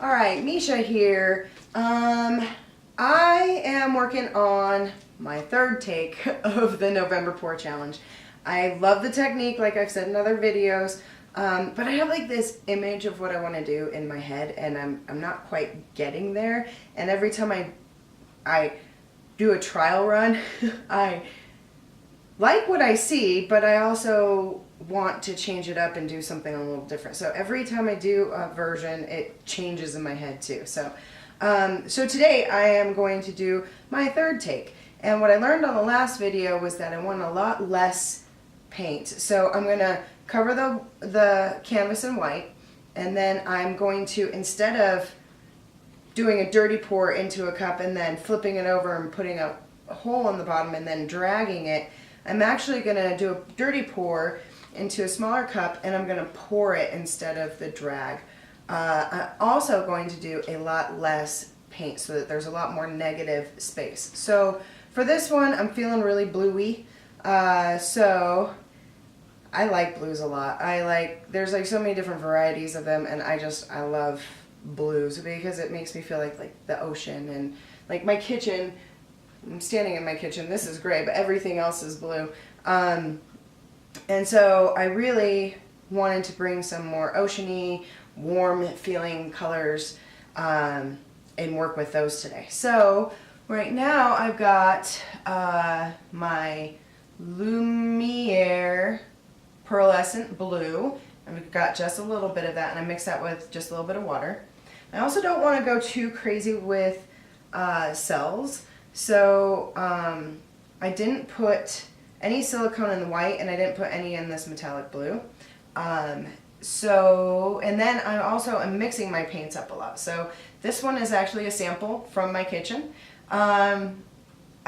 All right, Misha here. I am working on my third take of the November Pour Challenge. I love the technique, like I've said in other videos, but I have like this image of what I want to do in my head, and I'm not quite getting there. And every time I do a trial run, I like what I see, but I also want to change it up and do something a little different. So every time I do a version, it changes in my head too. So today I am going to do my third take. And what I learned on the last video was that I want a lot less paint. So I'm going to cover the canvas in white, and then I'm going to, instead of doing a dirty pour into a cup and then flipping it over and putting a hole in the bottom and then dragging it, I'm actually going to do a dirty pour into a smaller cup, and I'm going to pour it instead of the drag. I'm also going to do a lot less paint so that there's a lot more negative space. So for this one, I'm feeling really bluey. So I like blues a lot. There's like so many different varieties of them, and I love blues because it makes me feel like the ocean. And like my kitchen, I'm standing in my kitchen, this is gray, but everything else is blue. And so I really wanted to bring some more oceany, warm feeling colors and work with those today. So right now I've got my Lumiere Pearlescent Blue. I've got just a little bit of that, and I mix that with just a little bit of water. I also don't want to go too crazy with cells. So I didn't put any silicone in the white, and I didn't put any in this metallic blue. And then I also am mixing my paints up a lot. So this one is actually a sample from my kitchen. I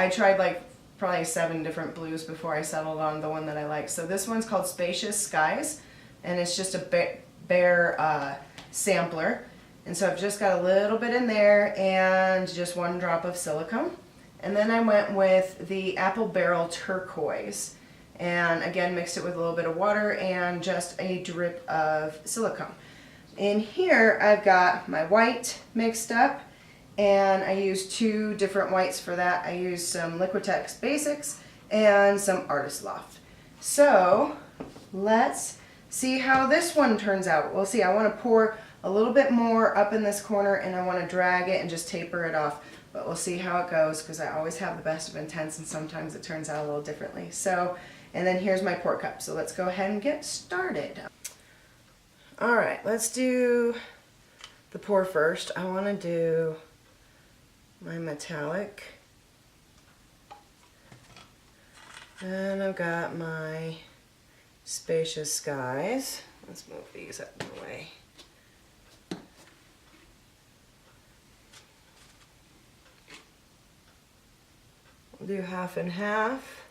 tried like probably 7 different blues before I settled on the one that I like. So this one's called Spacious Skies, and it's just a bare sampler. And so I've just got a little bit in there and just 1 drop of silicone. And then I went with the Apple Barrel Turquoise, and again mixed it with a little bit of water and just a drip of silicone. In here I've got my white mixed up, and I used 2 different whites for that. I used some Liquitex Basics and some Artist Loft. So let's see how this one turns out. We'll see. I want to pour a little bit more up in this corner, and I want to drag it and just taper it off. But we'll see how it goes, because I always have the best of intents, and sometimes it turns out a little differently. So, and then here's my pour cup. So let's go ahead and get started. All right, let's do the pour first. I want to do my metallic. And I've got my Spacious Skies. Let's move these out of the way. Do half and half,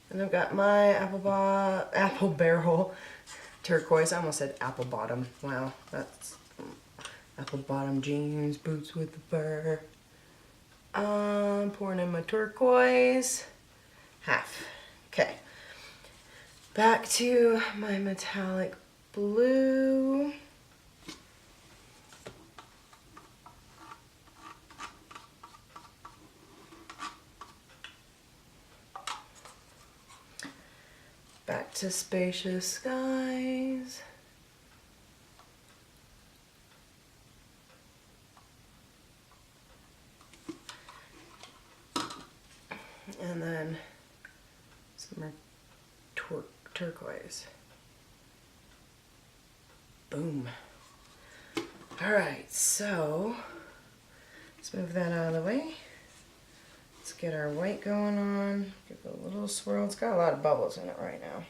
and I've got my Apple Barrel Turquoise. I almost said apple bottom. Wow, that's apple bottom jeans, boots with the fur. Pouring in my turquoise, half. Okay, back to my metallic blue. Back to Spacious Skies. And then some more turquoise. Boom. All right, so let's move that out of the way. Let's get our white going on. Give it a little swirl. It's got a lot of bubbles in it right now.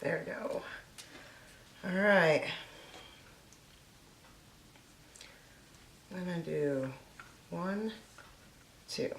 There we go. All right. I'm gonna do 1, 2.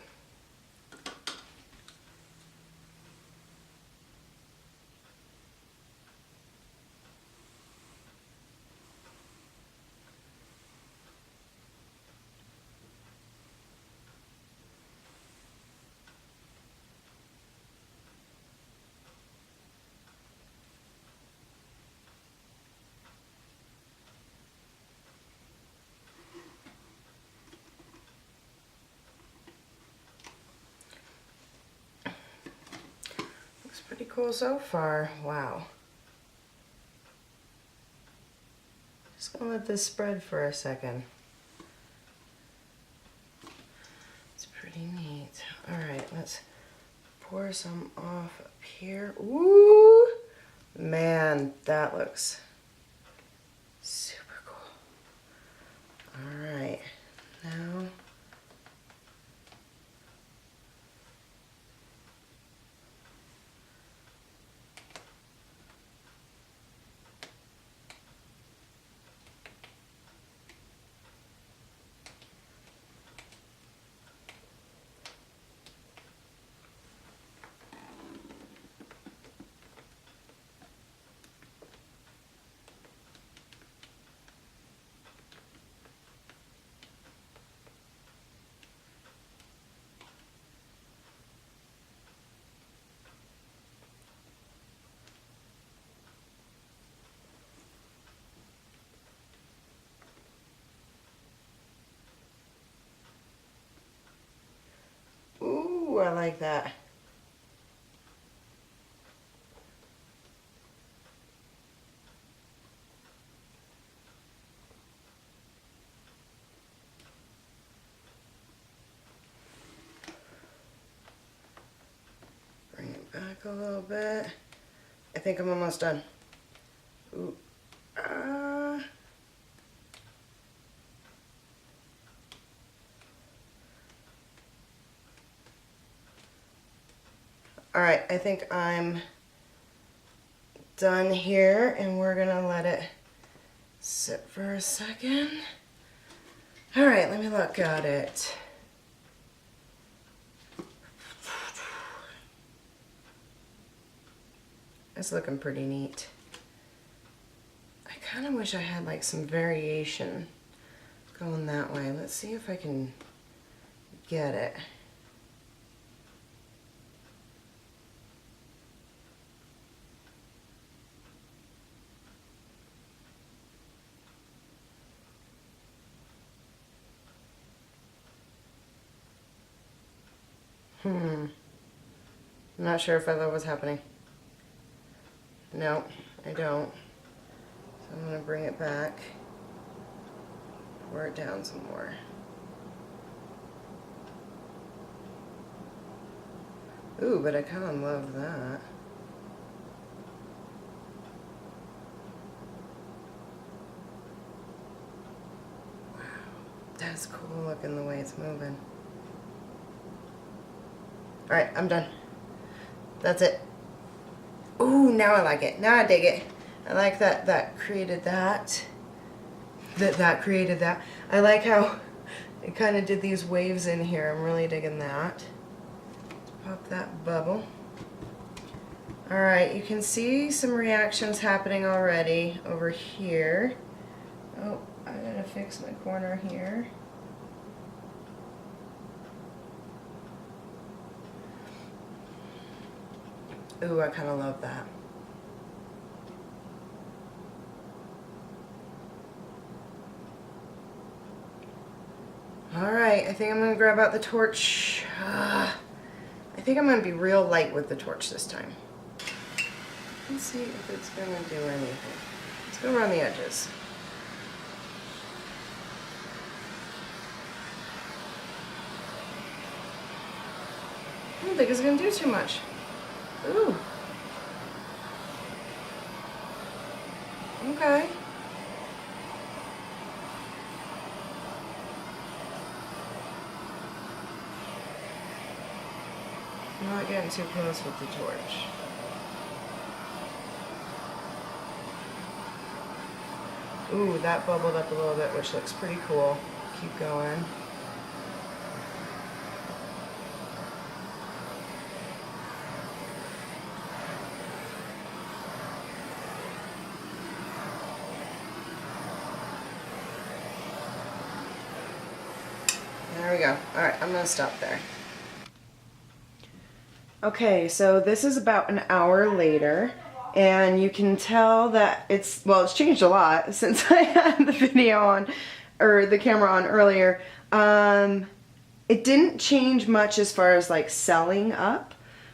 Pretty cool so far. Wow. Just gonna let this spread for a second. It's pretty neat. All right, let's pour some off up here. Ooh, man, that looks super cool. All right, now ooh, I like that. Bring it back a little bit. I think I'm almost done. Ooh. All right, I think I'm done here, and we're gonna let it sit for a second. All right, let me look at it. It's looking pretty neat. I kind of wish I had like some variation going that way. Let's see if I can get it. I'm not sure if I love what's happening. No, I don't. So I'm gonna bring it back, pour it down some more. Ooh, but I kind of love that. Wow, that's cool looking the way it's moving. All right, I'm done. That's it. Ooh, now I like it. Now I dig it. I like that created that. That created that. I like how it kind of did these waves in here. I'm really digging that. Pop that bubble. All right, you can see some reactions happening already over here. Oh, I gotta fix my corner here. Ooh, I kind of love that. All right, I think I'm gonna grab out the torch. I think I'm gonna be real light with the torch this time. Let's see if it's gonna do anything. Let's go around the edges. I don't think it's gonna do too much. Ooh. Okay. I'm not getting too close with the torch. Ooh, that bubbled up a little bit, which looks pretty cool. Keep going. There we go. Alright, I'm going to stop there. Okay, so this is about an hour later, and you can tell that it's changed a lot since I had the video on, or the camera on earlier. It didn't change much as far as like selling up,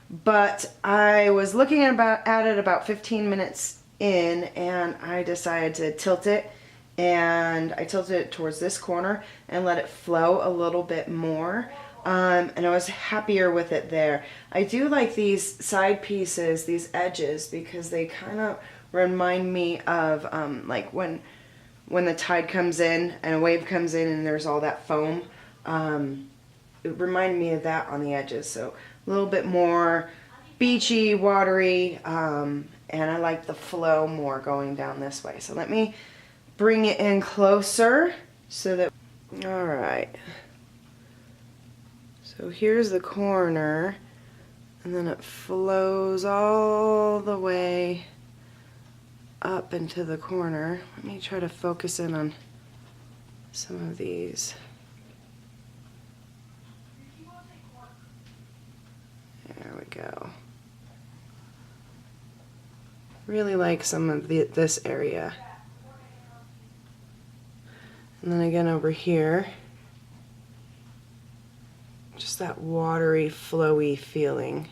but I was looking at it about 15 minutes in, and I decided to tilt it, and I tilted it towards this corner and let it flow a little bit more. And I was happier with it there. I do like these side pieces, these edges, because they kind of remind me of like when the tide comes in and a wave comes in and there's all that foam. It reminded me of that on the edges, so a little bit more beachy, watery, and I like the flow more going down this way. So let me bring it in closer so that, all right. So here's the corner, and then it flows all the way up into the corner. Let me try to focus in on some of these. There we go. Really like some of this area. And then again over here. Just that watery, flowy feeling.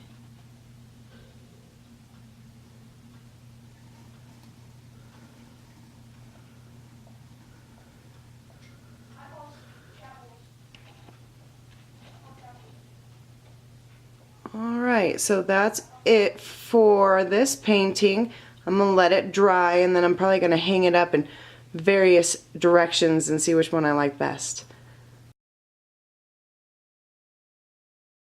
Alright, so that's it for this painting. I'm going to let it dry, and then I'm probably going to hang it up in various directions and see which one I like best.